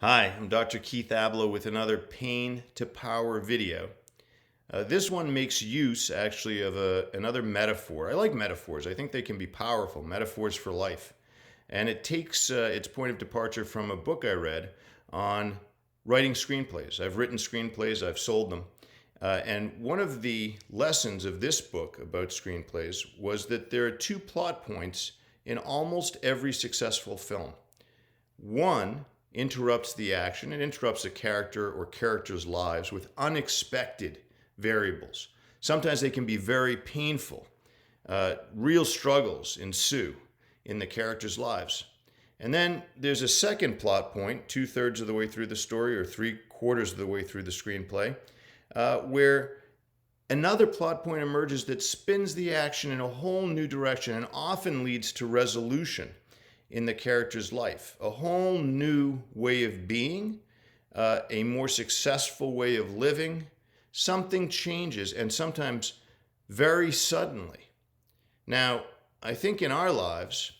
Hi, I'm Dr. Keith Ablow with another Pain to Power video. This one makes use actually of another metaphor. I like metaphors. I think they can be powerful, metaphors for life. And it takes its point of departure from a book I read on writing screenplays. I've written screenplays, I've sold them. And one of the lessons of this book about screenplays was that there are two plot points in almost every successful film. One interrupts the action. It interrupts a character or characters' lives with unexpected variables. Sometimes they can be very painful. Real struggles ensue in the characters' lives. And then there's a second plot point, 2/3 of the way through the story or 3/4 of the way through the screenplay, where another plot point emerges that spins the action in a whole new direction and often leads to resolution in the character's life, a whole new way of being, a more successful way of living. Something changes, and sometimes very suddenly. Now, I think in our lives,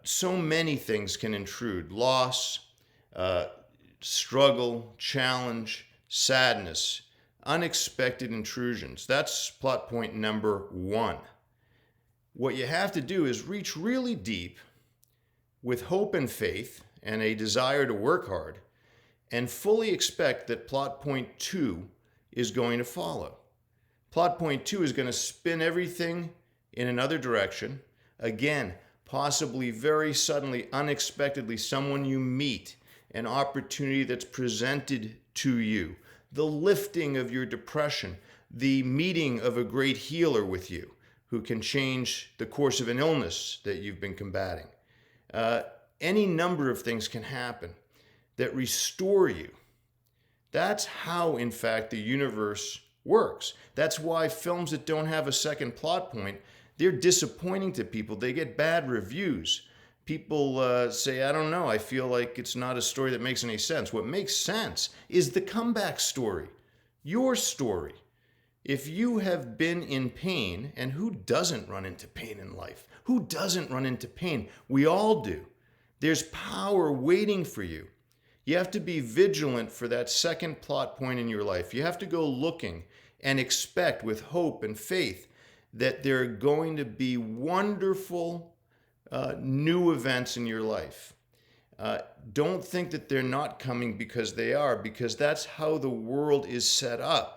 so many things can intrude: loss, struggle, challenge, sadness, unexpected intrusions. That's plot point number one. What you have to do is reach really deep with hope and faith and a desire to work hard, and fully expect that plot point two is going to follow. Plot point two is going to spin everything in another direction. Again, possibly very suddenly, unexpectedly, someone you meet, an opportunity that's presented to you, the lifting of your depression, the meeting of a great healer with you who can change the course of an illness that you've been combating. Any number of things can happen that restore you. That's how, in fact, the universe works. That's why films that don't have a second plot point, they're disappointing to people. They get bad reviews. People say, I don't know, I feel like it's not a story that makes any sense. What makes sense is the comeback story, your story. If you have been in pain, and who doesn't run into pain in life? Who doesn't run into pain? We all do. There's power waiting for you. You have to be vigilant for that second plot point in your life. You have to go looking and expect with hope and faith that there are going to be wonderful new events in your life. Don't think that they're not coming, because they are, because that's how the world is set up.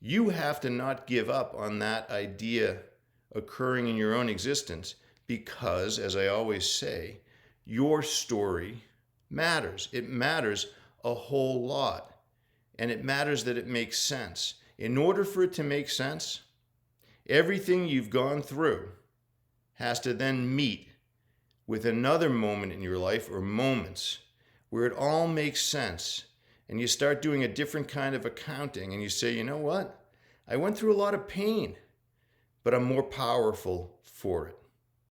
You have to not give up on that idea occurring in your own existence, because, as I always say, your story matters. It matters a whole lot, and it matters that it makes sense. In order for it to make sense, everything you've gone through has to then meet with another moment in your life, or moments, where it all makes sense. And you start doing a different kind of accounting, and you say, you know what? I went through a lot of pain, but I'm more powerful for it.